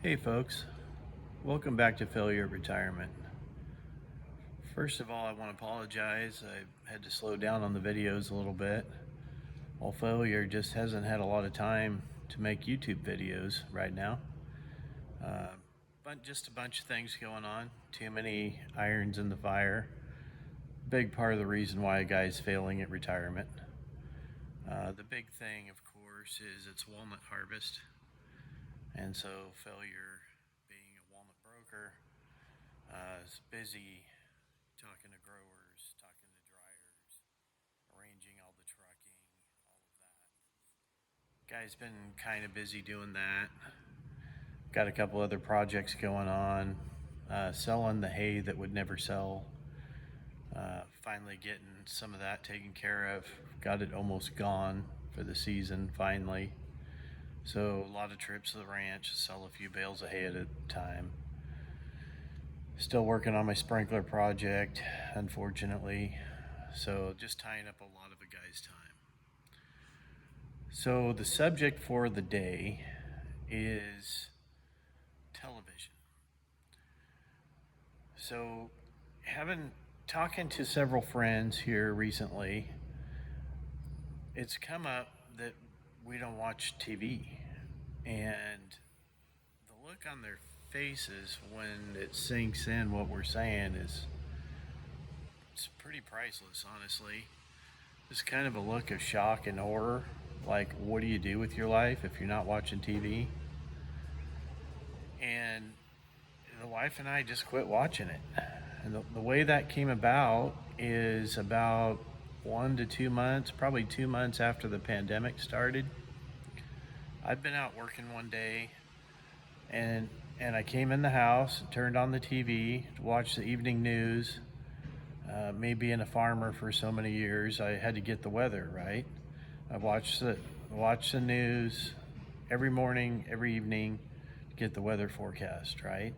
Hey folks, welcome back to Failure Retirement. First of all, I want to apologize. I had to slow down on the videos a little bit. Well, Failure just hasn't had a lot of time to make YouTube videos right now. But just a bunch of things going on, too many irons in the fire. Big part of the reason why a guy's failing at retirement. The big thing, of course, is it's walnut harvest. And so Failure, being a walnut broker, is busy talking to growers, talking to dryers, arranging all the trucking, all of that. Guy's been kind of busy doing that. Got a couple other projects going on, selling the hay that would never sell. Finally getting some of that taken care of. Got it almost gone for the season finally. So a lot of trips to the ranch, sell a few bales of hay at a time. Still working on my sprinkler project, unfortunately. So just tying up a lot of a guy's time. So the subject for the day is television. So talking to several friends here recently, it's come up that we don't watch TV. And the look on their faces when it sinks in what we're saying is it's pretty priceless, honestly. It's kind of a look of shock and horror. Like, what do you do with your life if you're not watching TV? And the wife and I just quit watching it. And the way that came about is about 1 to 2 months, probably 2 months after the pandemic started. I'd been out working one day, and I came in the house, turned on the TV to watch the evening news. Me being a farmer for so many years, I had to get the weather right. I watched the news every morning, every evening to get the weather forecast right.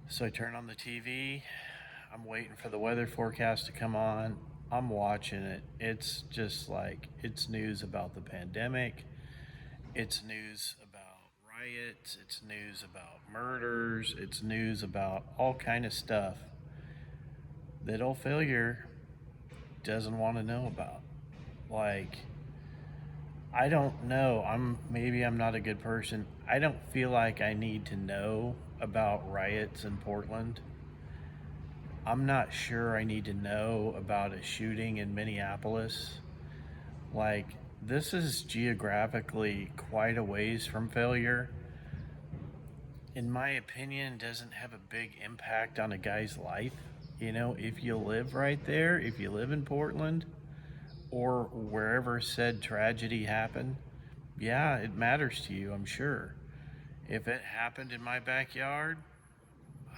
So I turn on the TV. I'm waiting for the weather forecast to come on. I'm watching it. It's just like it's news about the pandemic. It's news about riots. It's news about murders. It's news about all kind of stuff that old Failure doesn't want to know about. Like, I don't know. Maybe I'm not a good person. I don't feel like I need to know about riots in Portland. I'm not sure I need to know about a shooting in Minneapolis. Like, this is geographically quite a ways from Failure. In my opinion, doesn't have a big impact on a guy's life. You know, if you live right there, if you live in Portland or wherever said tragedy happened, yeah, it matters to you, I'm sure. If it happened in my backyard,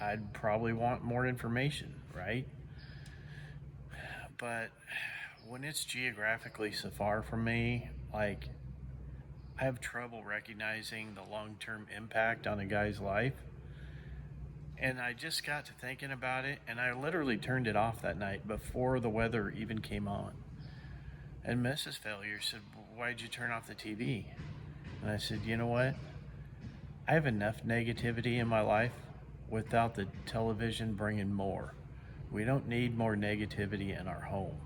I'd probably want more information, right? But when it's geographically so far from me, like, I have trouble recognizing the long term impact on a guy's life. And I just got to thinking about it, and I literally turned it off that night before the weather even came on. And Mrs. Failure said, "Why'd you turn off the TV?" And I said, "You know what? I have enough negativity in my life without the television bringing more. We don't need more negativity in our home."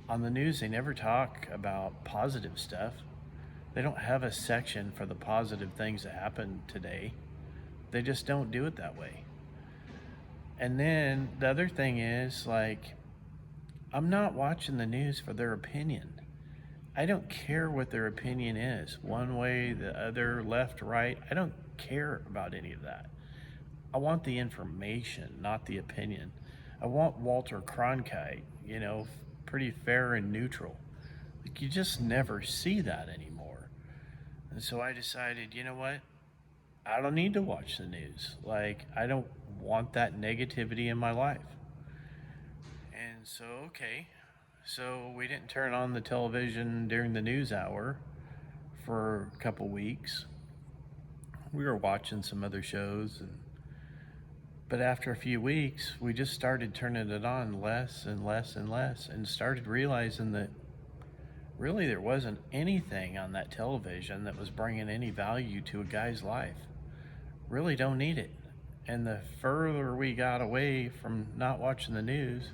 On the news, they never talk about positive stuff. They don't have a section for the positive things that happened today. They just don't do it that way. And then the other thing is, like, I'm not watching the news for their opinion. I don't care what their opinion is, one way, the other, left, right. I don't care about any of that. I want the information, not the opinion. I want Walter Cronkite, pretty fair and neutral. Like, you just never see that anymore. And so I decided, you know what? I don't need to watch the news. Like, I don't want that negativity in my life. And so, okay. So we didn't turn on the television during the news hour for a couple weeks. We were watching some other shows, but after a few weeks, we just started turning it on less and less and less, and started realizing that really there wasn't anything on that television that was bringing any value to a guy's life. Really don't need it. And the further we got away from not watching the news,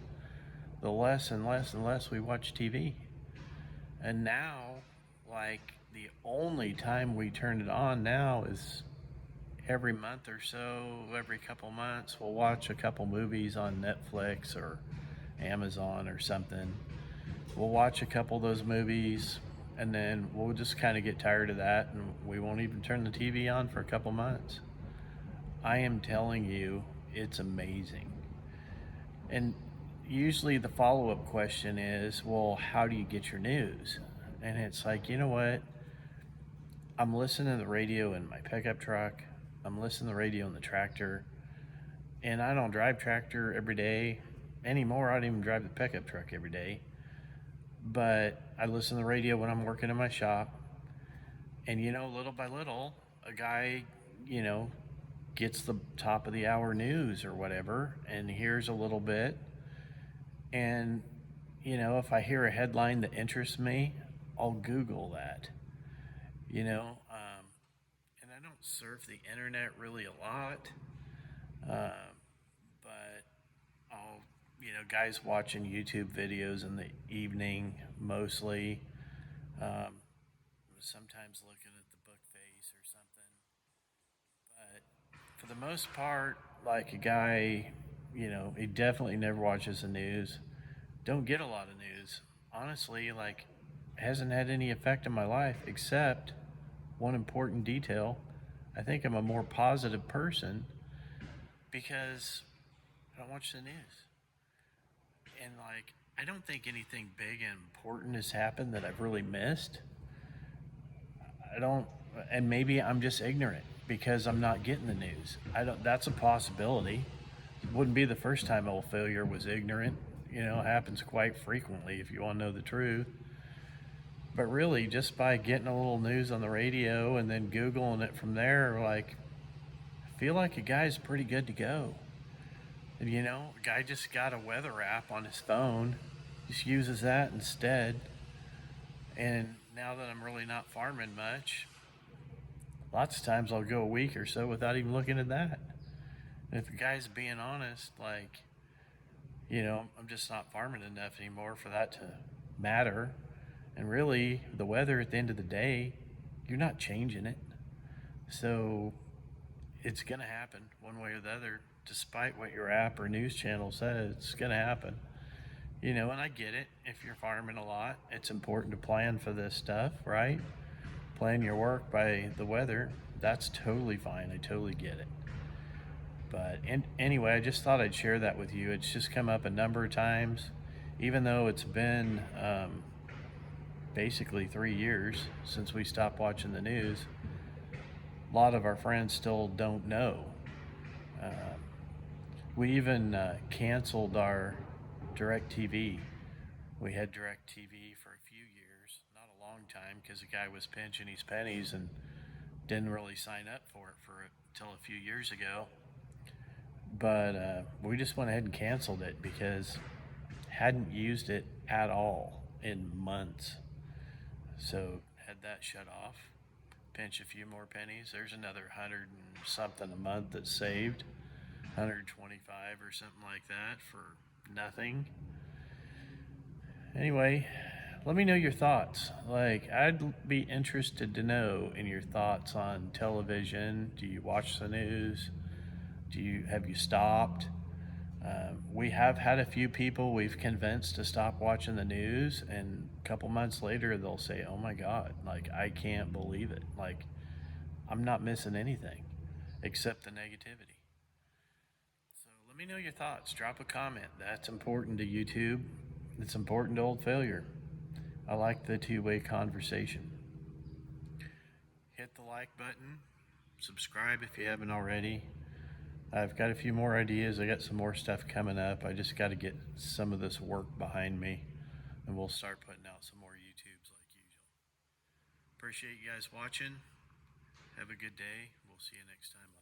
the less and less and less we watch TV. And now, like, the only time we turn it on now is every month or so, every couple months, we'll watch a couple movies on Netflix or Amazon or something. We'll watch a couple of those movies, and then we'll just kind of get tired of that, and we won't even turn the TV on for a couple months. I am telling you, it's amazing. And usually the follow up question is, well, how do you get your news? And it's like, you know what? I'm listening to the radio in my pickup truck, I'm listening to the radio in the tractor, and I don't drive tractor every day anymore. I don't even drive the pickup truck every day. But I listen to the radio when I'm working in my shop. And, little by little, a guy, gets the top of the hour news or whatever and hears a little bit. And, if I hear a headline that interests me, I'll Google that, and I don't surf the internet really a lot, but I'll, guys watching YouTube videos in the evening mostly, sometimes looking at the book face or something. But for the most part, like a guy, he definitely never watches the news. Don't get a lot of news. Honestly, like, hasn't had any effect on my life except one important detail. I think I'm a more positive person because I don't watch the news. And, like, I don't think anything big and important has happened that I've really missed. I don't, and maybe I'm just ignorant because I'm not getting the news. That's a possibility. It wouldn't be the first time old failure was ignorant. It happens quite frequently if you want to know the truth. But really, just by getting a little news on the radio and then Googling it from there, like, I feel like a guy's pretty good to go. And, a guy just got a weather app on his phone, just uses that instead. And now that I'm really not farming much, lots of times I'll go a week or so without even looking at that. And if a guy's being honest, like, I'm just not farming enough anymore for that to matter. And really, the weather at the end of the day, you're not changing it. So it's going to happen one way or the other, despite what your app or news channel says. It's going to happen. And I get it. If you're farming a lot, it's important to plan for this stuff, right? Plan your work by the weather. That's totally fine. I totally get it. But anyway, I just thought I'd share that with you. It's just come up a number of times, even though it's been basically 3 years since we stopped watching the news. A lot of our friends still don't know. We even canceled our DirecTV. We had DirecTV for a few years, not a long time, because the guy was pinching his pennies and didn't really sign up for it until a few years ago. But we just went ahead and canceled it because hadn't used it at all in months. So had that shut off, pinch a few more pennies. There's another 100 and something a month that's saved, 125 or something like that for nothing. Anyway, let me know your thoughts. Like, I'd be interested to know in your thoughts on television. Do you watch the news? Have you stopped? We have had a few people we've convinced to stop watching the news, and a couple months later they'll say, oh my God, like, I can't believe it. Like, I'm not missing anything except the negativity. So let me know your thoughts. Drop a comment. That's important to YouTube. It's important to Old Failure. I like the two-way conversation. Hit the like button. Subscribe if you haven't already. I've got a few more ideas. I got some more stuff coming up. I just got to get some of this work behind me, and we'll start putting out some more YouTubes like usual. Appreciate you guys watching. Have a good day. We'll see you next time.